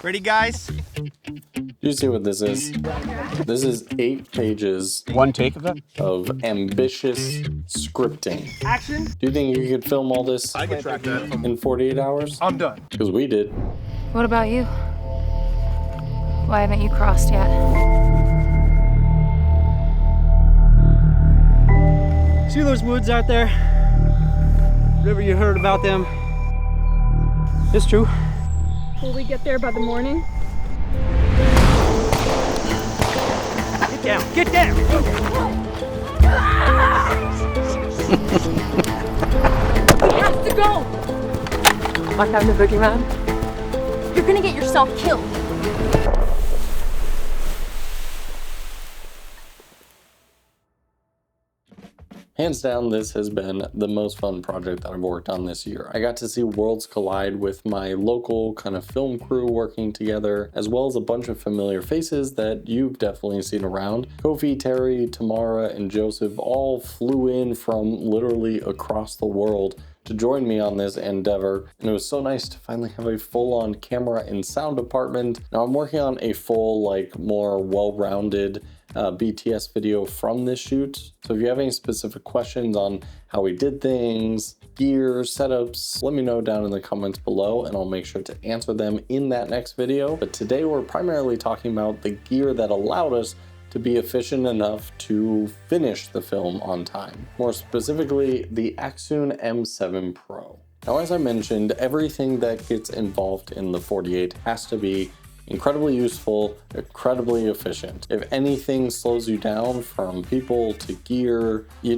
Ready, guys? You see what this is? This is 8 pages. One take of that? Of ambitious scripting. Action. Do you think you could film all this I can track that. in 48 hours? I'm done. Because we did. What about you? Why haven't you crossed yet? See those woods out there? Whatever you heard about them, it's true. Will we get there by the morning? Get down, get down! We have to go! I found the boogeyman. You're gonna get yourself killed. Hands down, this has been the most fun project that I've worked on this year. I got to see worlds collide with my local kind of film crew working together, as well as a bunch of familiar faces that you've definitely seen around. Kofi, Terry, Tamara, and Joseph all flew in from literally across the world to join me on this endeavor, and it was so nice to finally have a full-on camera and sound department. Now I'm working on a full, like, more well-rounded BTS video from this shoot. So if you have any specific questions on how we did things, gear, setups, let me know down in the comments below and I'll make sure to answer them in that next video. But today we're primarily talking about the gear that allowed us to be efficient enough to finish the film on time. More specifically, the Accsoon M7 Pro. Now, as I mentioned, everything that gets involved in the 48 has to be incredibly useful, incredibly efficient. If anything slows you down, from people to gear, you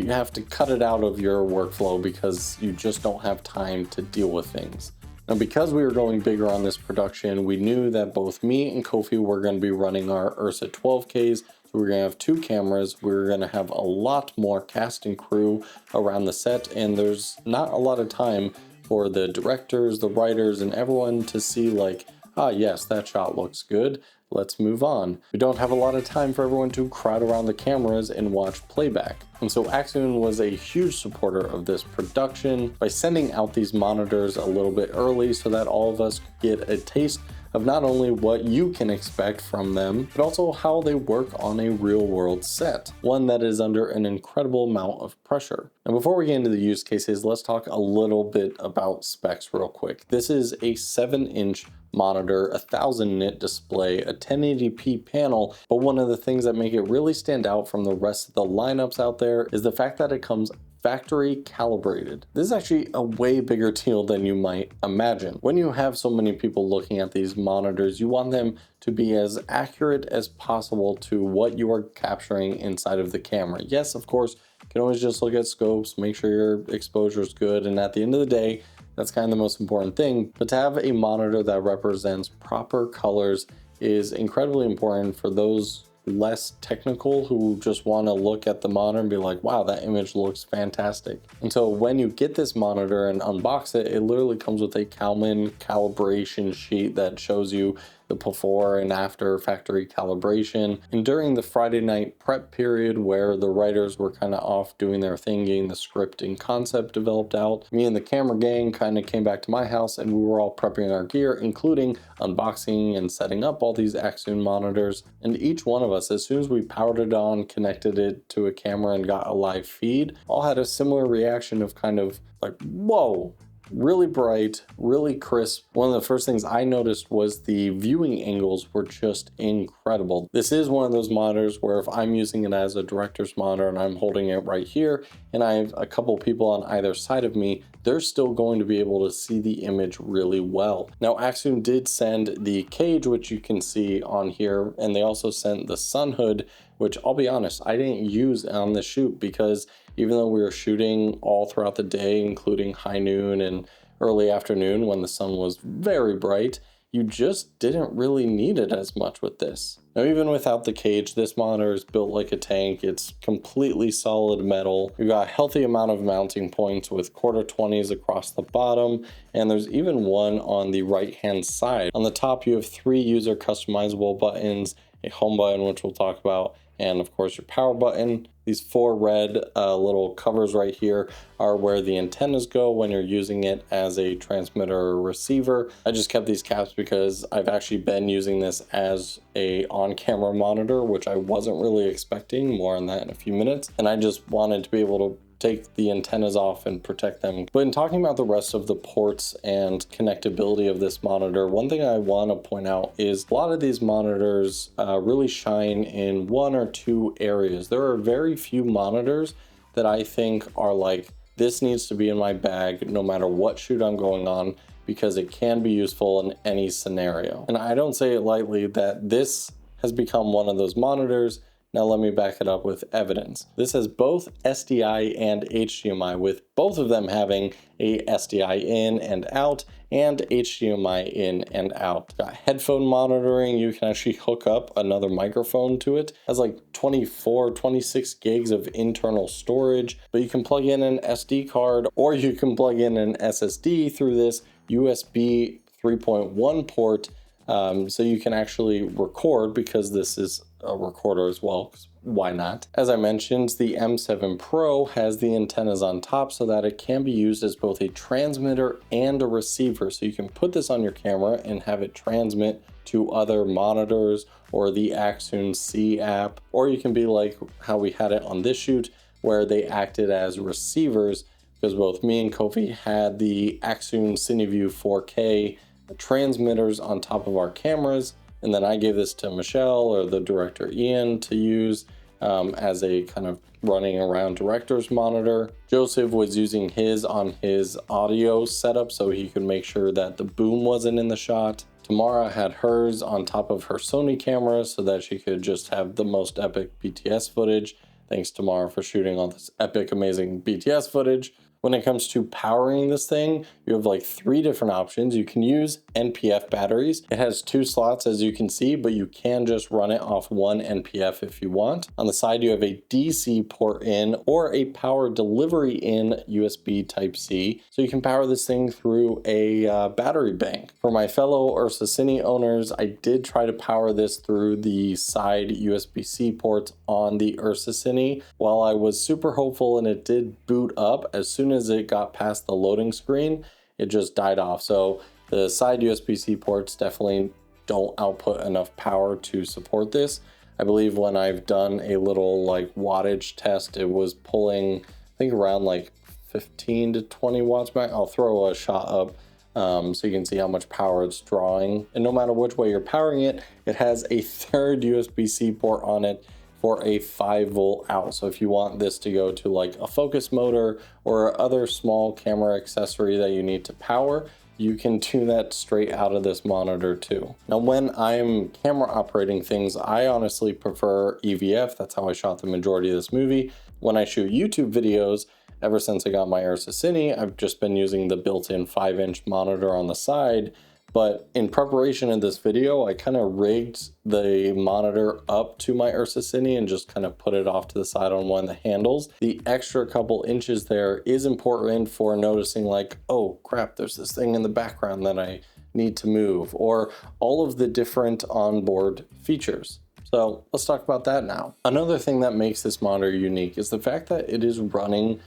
have to cut it out of your workflow because you just don't have time to deal with things. Now, because we were going bigger on this production, we knew that both me and Kofi were going to be running our 𝗬𝗧𝗨𝗙𝗙 12Ks. So we were going to have 2 cameras. We were going to have a lot more cast and crew around the set, and there's not a lot of time for the directors, the writers, and everyone to see like, ah, yes, that shot looks good. Let's move on. We don't have a lot of time for everyone to crowd around the cameras and watch playback. And so Accsoon was a huge supporter of this production by sending out these monitors a little bit early so that all of us could get a taste of not only what you can expect from them, but also how they work on a real world set, one that is under an incredible amount of pressure. Now, before we get into the use cases, let's talk a little bit about specs real quick. This is a 7-inch monitor, a 1000 nit display, a 1080p panel, but one of the things that make it really stand out from the rest of the lineups out there is the fact that it comes factory calibrated. This is actually a way bigger deal than you might imagine. When you have so many people looking at these monitors, you want them to be as accurate as possible to what you are capturing inside of the camera. Yes, of course, you can always just look at scopes, make sure your exposure is good, and at the end of the day, that's kind of the most important thing. But to have a monitor that represents proper colors is incredibly important for those less technical who just want to look at the monitor and be like, wow, that image looks fantastic. And so when you get this monitor and unbox it, it literally comes with a Kalman calibration sheet that shows you the before and after factory calibration. And during the Friday night prep period where the writers were kind of off doing their thing, getting the script and concept developed out, me and the camera gang kind of came back to my house and we were all prepping our gear, including unboxing and setting up all these Accsoon monitors. And each one of us, as soon as we powered it on, connected it to a camera and got a live feed, all had a similar reaction of kind of like, whoa, really bright, really crisp. One of the first things I noticed was the viewing angles were just incredible. This is one of those monitors where if I'm using it as a director's monitor and I'm holding it right here and I have a couple people on either side of me, they're still going to be able to see the image really well. Now, Accsoon did send the cage, which you can see on here, and they also sent the sun hood, which I'll be honest, I didn't use on the shoot because even though we were shooting all throughout the day, including high noon and early afternoon when the sun was very bright, you just didn't really need it as much with this. Now, even without the cage, this monitor is built like a tank. It's completely solid metal. We've got a healthy amount of mounting points with 1/4-20s across the bottom, and there's even one on the right-hand side. On the top, you have 3 user customizable buttons, a home button, which we'll talk about, and of course your power button. These 4 red little covers right here are where the antennas go when you're using it as a transmitter or receiver. I just kept these caps because I've actually been using this as a on-camera monitor, which I wasn't really expecting. More on that in a few minutes. And I just wanted to be able to take the antennas off and protect them. But in talking about the rest of the ports and connectability of this monitor, one thing I want to point out is a lot of these monitors really shine in 1 or 2 areas. There are very few monitors that I think are like, this needs to be in my bag no matter what shoot I'm going on, because it can be useful in any scenario. And I don't say it lightly that this has become one of those monitors. Now let me back it up with evidence. This has both SDI and HDMI, with both of them having a SDI in and out and HDMI in and out. Got headphone monitoring. You can actually hook up another microphone to it. It has like 24, 26 gigs of internal storage, but you can plug in an SD card or you can plug in an SSD through this USB 3.1 port. So you can actually record, because this is a recorder as well, 'cause why not? As I mentioned, the M7 Pro has the antennas on top so that it can be used as both a transmitter and a receiver. So you can put this on your camera and have it transmit to other monitors or the Accsoon C app, or you can be like how we had it on this shoot, where they acted as receivers, because both me and Kofi had the Accsoon CineView 4K transmitters on top of our cameras, and then I gave this to Michelle, or the director Ian, to use as a kind of running around director's monitor. Joseph was using his on his audio setup so he could make sure that the boom wasn't in the shot. Tamara had hers on top of her Sony camera so that she could just have the most epic BTS footage. Thanks, Tamara, for shooting all this epic, amazing BTS footage. When it comes to powering this thing, you have like 3 different options. You can use NPF batteries. It has 2 slots, as you can see, but you can just run it off 1 NPF if you want. On the side, you have a DC port in or a power delivery in USB Type-C. So you can power this thing through a battery bank. For my fellow 𝗬𝗧𝗨𝗙𝗙 owners, I did try to power this through the side USB-C ports on the 𝗬𝗧𝗨𝗙. While I was super hopeful and it did boot up, as soon as it got past the loading screen, it just died off. So the side USB-C ports definitely don't output enough power to support this. I believe when I've done a little like wattage test, it was pulling, I think, around like 15 to 20 watts back. I'll throw a shot up so you can see how much power it's drawing. And no matter which way you're powering it, it has a 3rd USB-C port on it for a 5-volt out. So if you want this to go to like a focus motor or other small camera accessory that you need to power, you can tune that straight out of this monitor too. Now, when I'm camera operating things, I honestly prefer EVF. That's how I shot the majority of this movie. When I shoot YouTube videos, ever since I got my 𝗬𝗧𝗨𝗙, I've just been using the built-in 5-inch monitor on the side. But in preparation of this video, I kind of rigged the monitor up to my 𝗬𝗧𝗨𝗙 and just kind of put it off to the side on one of the handles. The extra couple inches there is important for noticing like, oh crap, there's this thing in the background that I need to move, or all of the different onboard features. So let's talk about that now. Another thing that makes this monitor unique is the fact that it is running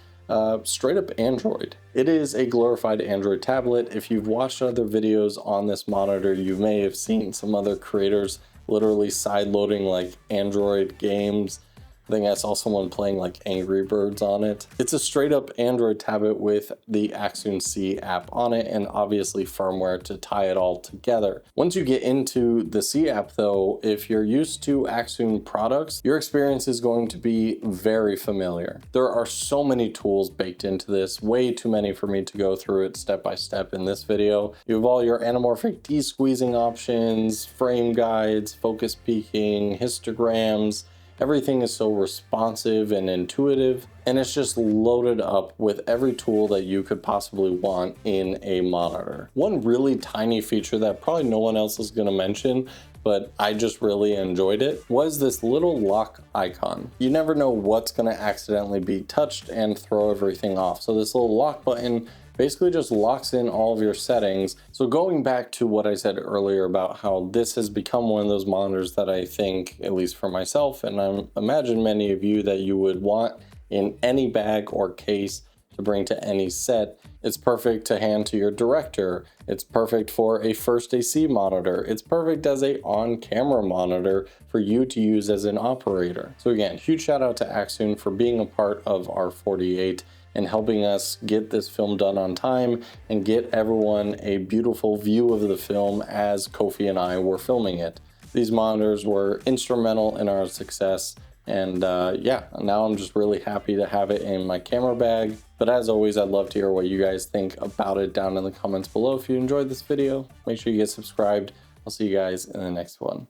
straight up Android. It is a glorified Android tablet. If you've watched other videos on this monitor, you may have seen some other creators literally side loading like Android games. I think I saw someone playing like Angry Birds on it. It's a straight up Android tablet with the Accsoon C app on it, and obviously firmware to tie it all together. Once you get into the C app though, if you're used to Accsoon products, your experience is going to be very familiar. There are so many tools baked into this, way too many for me to go through it step by step in this video. You have all your anamorphic de-squeezing options, frame guides, focus peaking, histograms. Everything is so responsive and intuitive, and it's just loaded up with every tool that you could possibly want in a monitor. One really tiny feature that probably no one else is going to mention, but I just really enjoyed it, was this little lock icon. You never know what's going to accidentally be touched and throw everything off. So this little lock button basically just locks in all of your settings. So going back to what I said earlier about how this has become one of those monitors that I think, at least for myself, and I imagine many of you, that you would want in any bag or case to bring to any set. It's perfect to hand to your director. It's perfect for a first AC monitor. It's perfect as a on-camera monitor for you to use as an operator. So again, huge shout out to Accsoon for being a part of our 48 and helping us get this film done on time and get everyone a beautiful view of the film as Kofi and I were filming it. These monitors were instrumental in our success. And yeah, now I'm just really happy to have it in my camera bag. But as always, I'd love to hear what you guys think about it down in the comments below. If you enjoyed this video, make sure you get subscribed. I'll see you guys in the next one.